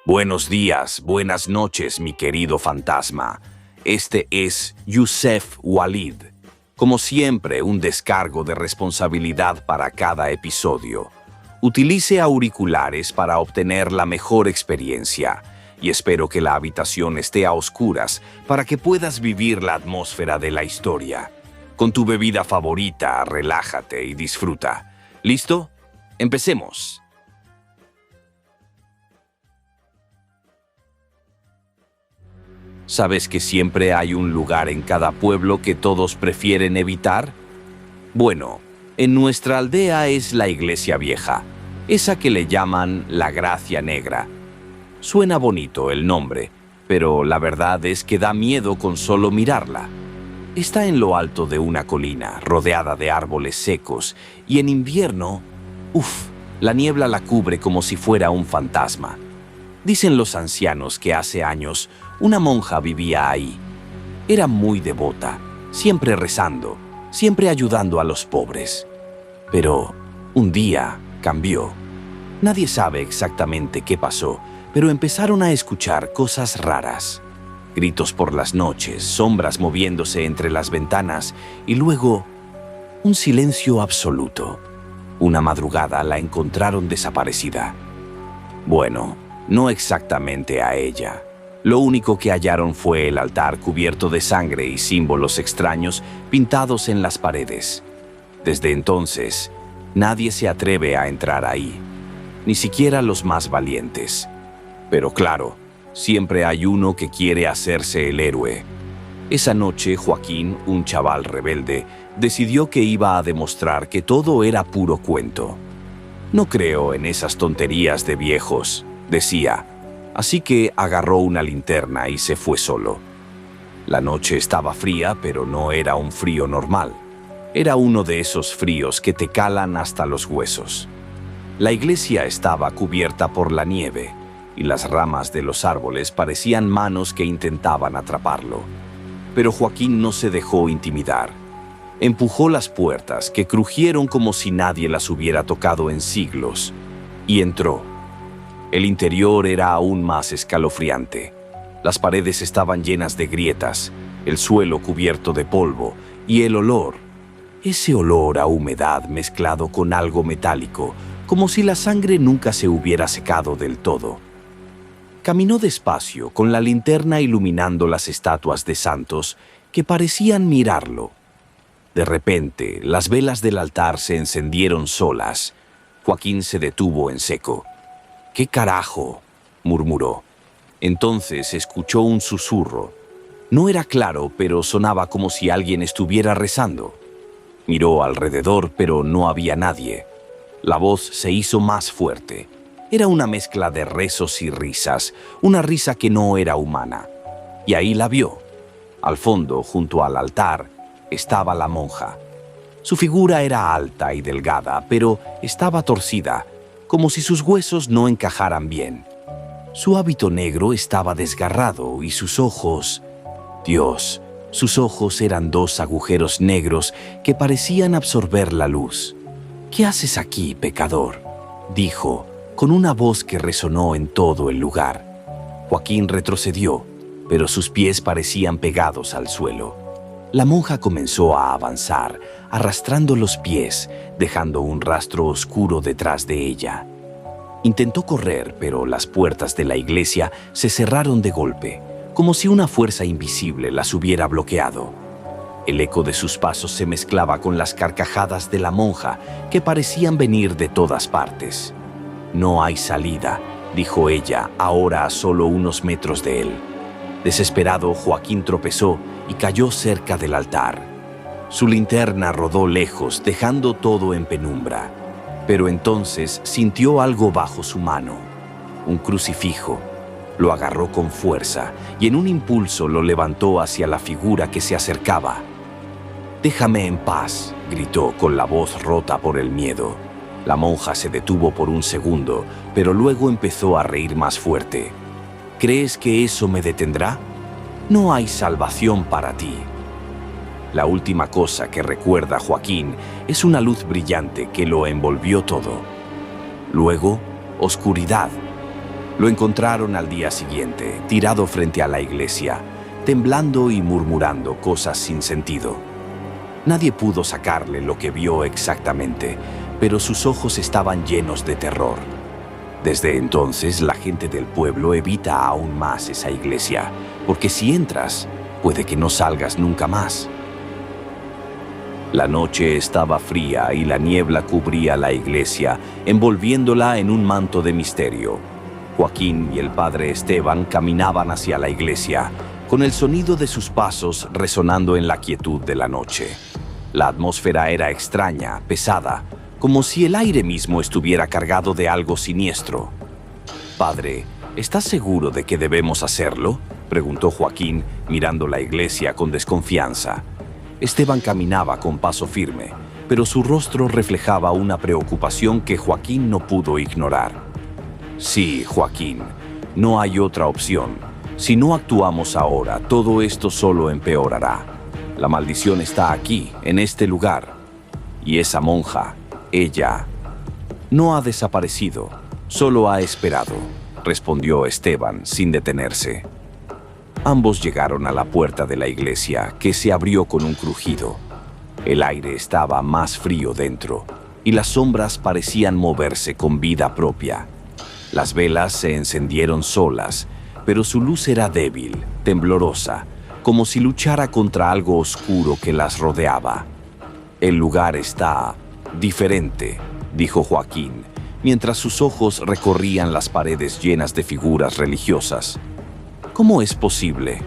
Buenos días, buenas noches, mi querido fantasma. Este es Youssef Walid. Como siempre, un descargo de responsabilidad para cada episodio. Utilice auriculares para obtener la mejor experiencia y espero que la habitación esté a oscuras para que puedas vivir la atmósfera de la historia. Con tu bebida favorita, relájate y disfruta. ¿Listo? Empecemos. ¿Sabes que siempre hay un lugar en cada pueblo que todos prefieren evitar? Bueno, en nuestra aldea es la iglesia vieja, esa que le llaman la Gracia Negra. Suena bonito el nombre, pero la verdad es que da miedo con solo mirarla. Está en lo alto de una colina, rodeada de árboles secos, y en invierno, la niebla la cubre como si fuera un fantasma. Dicen los ancianos que hace años una monja vivía ahí. Era muy devota, siempre rezando, siempre ayudando a los pobres. Pero un día cambió. Nadie sabe exactamente qué pasó, pero empezaron a escuchar cosas raras. Gritos por las noches, sombras moviéndose entre las ventanas y luego un silencio absoluto. Una madrugada la encontraron desaparecida. Bueno, no exactamente a ella. Lo único que hallaron fue el altar cubierto de sangre y símbolos extraños pintados en las paredes. Desde entonces, nadie se atreve a entrar ahí, ni siquiera los más valientes. Pero claro, siempre hay uno que quiere hacerse el héroe. Esa noche, Joaquín, un chaval rebelde, decidió que iba a demostrar que todo era puro cuento. No creo en esas tonterías de viejos, decía. Así que agarró una linterna y se fue solo. La noche estaba fría, pero no era un frío normal. Era uno de esos fríos que te calan hasta los huesos. La iglesia estaba cubierta por la nieve y las ramas de los árboles parecían manos que intentaban atraparlo. Pero Joaquín no se dejó intimidar. Empujó las puertas, que crujieron como si nadie las hubiera tocado en siglos, y entró. El interior era aún más escalofriante. Las paredes estaban llenas de grietas, el suelo cubierto de polvo y el olor. Ese olor a humedad mezclado con algo metálico, como si la sangre nunca se hubiera secado del todo. Caminó despacio, con la linterna iluminando las estatuas de santos que parecían mirarlo. De repente, las velas del altar se encendieron solas. Joaquín se detuvo en seco. «¿Qué carajo?», murmuró. Entonces escuchó un susurro. No era claro, pero sonaba como si alguien estuviera rezando. Miró alrededor, pero no había nadie. La voz se hizo más fuerte. Era una mezcla de rezos y risas, una risa que no era humana. Y ahí la vio. Al fondo, junto al altar, estaba la monja. Su figura era alta y delgada, pero estaba torcida, como si sus huesos no encajaran bien. Su hábito negro estaba desgarrado y sus ojos... Dios, sus ojos eran dos agujeros negros que parecían absorber la luz. «¿Qué haces aquí, pecador?», dijo, con una voz que resonó en todo el lugar. Joaquín retrocedió, pero sus pies parecían pegados al suelo. La monja comenzó a avanzar, arrastrando los pies, dejando un rastro oscuro detrás de ella. Intentó correr, pero las puertas de la iglesia se cerraron de golpe, como si una fuerza invisible las hubiera bloqueado. El eco de sus pasos se mezclaba con las carcajadas de la monja, que parecían venir de todas partes. «No hay salida», dijo ella, ahora a solo unos metros de él. Desesperado, Joaquín tropezó y cayó cerca del altar. Su linterna rodó lejos, dejando todo en penumbra. Pero entonces sintió algo bajo su mano, un crucifijo. Lo agarró con fuerza y en un impulso lo levantó hacia la figura que se acercaba. «Déjame en paz», gritó con la voz rota por el miedo. La monja se detuvo por un segundo, pero luego empezó a reír más fuerte. «¿Crees que eso me detendrá? No hay salvación para ti». La última cosa que recuerda Joaquín es una luz brillante que lo envolvió todo. Luego, oscuridad. Lo encontraron al día siguiente, tirado frente a la iglesia, temblando y murmurando cosas sin sentido. Nadie pudo sacarle lo que vio exactamente, pero sus ojos estaban llenos de terror. Desde entonces, la gente del pueblo evita aún más esa iglesia, porque si entras, puede que no salgas nunca más. La noche estaba fría y la niebla cubría la iglesia, envolviéndola en un manto de misterio. Joaquín y el padre Esteban caminaban hacia la iglesia, con el sonido de sus pasos resonando en la quietud de la noche. La atmósfera era extraña, pesada, como si el aire mismo estuviera cargado de algo siniestro. «Padre, ¿estás seguro de que debemos hacerlo?», preguntó Joaquín, mirando la iglesia con desconfianza. Esteban caminaba con paso firme, pero su rostro reflejaba una preocupación que Joaquín no pudo ignorar. «Sí, Joaquín, no hay otra opción. Si no actuamos ahora, todo esto solo empeorará. La maldición está aquí, en este lugar. Y esa monja, ella, no ha desaparecido, solo ha esperado», respondió Esteban sin detenerse. Ambos llegaron a la puerta de la iglesia, que se abrió con un crujido. El aire estaba más frío dentro, y las sombras parecían moverse con vida propia. Las velas se encendieron solas, pero su luz era débil, temblorosa, como si luchara contra algo oscuro que las rodeaba. «El lugar está diferente», dijo Joaquín, mientras sus ojos recorrían las paredes llenas de figuras religiosas. «¿Cómo es posible?».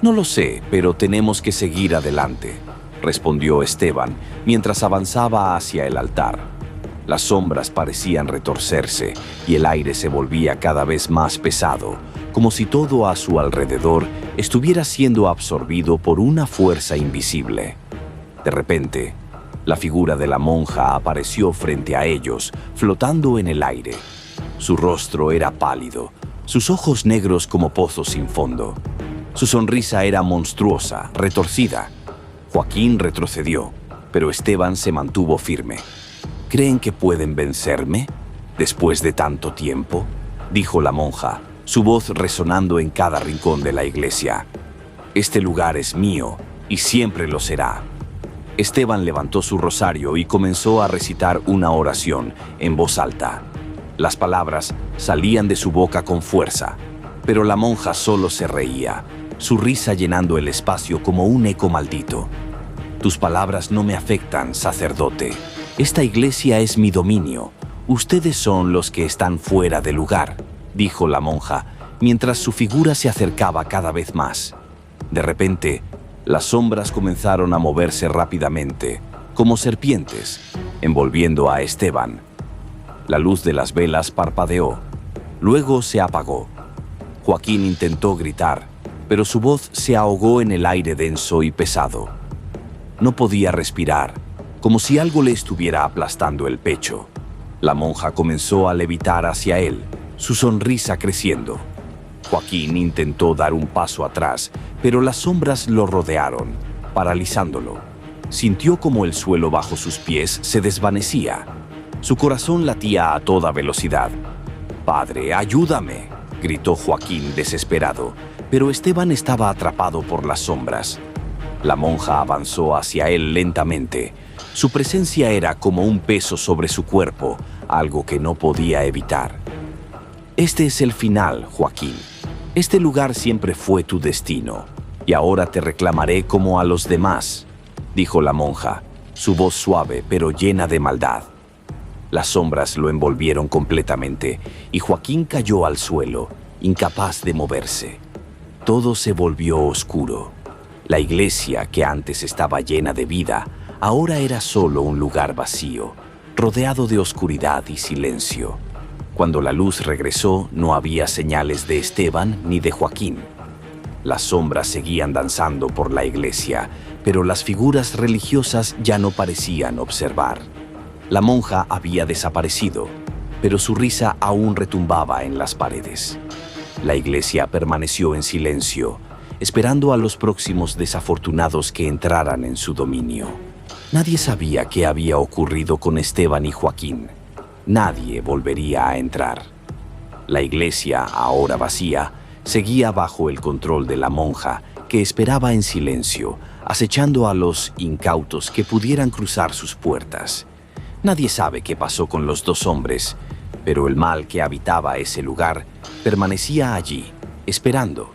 «No lo sé, pero tenemos que seguir adelante», respondió Esteban, mientras avanzaba hacia el altar. Las sombras parecían retorcerse y el aire se volvía cada vez más pesado, como si todo a su alrededor estuviera siendo absorbido por una fuerza invisible. De repente, la figura de la monja apareció frente a ellos, flotando en el aire. Su rostro era pálido, sus ojos negros como pozos sin fondo. Su sonrisa era monstruosa, retorcida. Joaquín retrocedió, pero Esteban se mantuvo firme. «¿Creen que pueden vencerme después de tanto tiempo?», dijo la monja, su voz resonando en cada rincón de la iglesia. «Este lugar es mío y siempre lo será». Esteban levantó su rosario y comenzó a recitar una oración en voz alta. Las palabras salían de su boca con fuerza, pero la monja solo se reía, su risa llenando el espacio como un eco maldito. «Tus palabras no me afectan, sacerdote. Esta iglesia es mi dominio. Ustedes son los que están fuera de lugar», dijo la monja, mientras su figura se acercaba cada vez más. De repente, las sombras comenzaron a moverse rápidamente, como serpientes, envolviendo a Esteban. La luz de las velas parpadeó, luego se apagó. Joaquín intentó gritar, pero su voz se ahogó en el aire denso y pesado. No podía respirar, como si algo le estuviera aplastando el pecho. La monja comenzó a levitar hacia él, su sonrisa creciendo. Joaquín intentó dar un paso atrás, pero las sombras lo rodearon, paralizándolo. Sintió como el suelo bajo sus pies se desvanecía. Su corazón latía a toda velocidad. «Padre, ayúdame», gritó Joaquín desesperado, pero Esteban estaba atrapado por las sombras. La monja avanzó hacia él lentamente. Su presencia era como un peso sobre su cuerpo, algo que no podía evitar. «Este es el final, Joaquín. Este lugar siempre fue tu destino, y ahora te reclamaré como a los demás», dijo la monja, su voz suave pero llena de maldad. Las sombras lo envolvieron completamente, y Joaquín cayó al suelo, incapaz de moverse. Todo se volvió oscuro. La iglesia, que antes estaba llena de vida, ahora era solo un lugar vacío, rodeado de oscuridad y silencio. Cuando la luz regresó, no había señales de Esteban ni de Joaquín. Las sombras seguían danzando por la iglesia, pero las figuras religiosas ya no parecían observar. La monja había desaparecido, pero su risa aún retumbaba en las paredes. La iglesia permaneció en silencio, esperando a los próximos desafortunados que entraran en su dominio. Nadie sabía qué había ocurrido con Esteban y Joaquín. Nadie volvería a entrar. La iglesia, ahora vacía, seguía bajo el control de la monja, que esperaba en silencio, acechando a los incautos que pudieran cruzar sus puertas. Nadie sabe qué pasó con los dos hombres, pero el mal que habitaba ese lugar permanecía allí, esperando,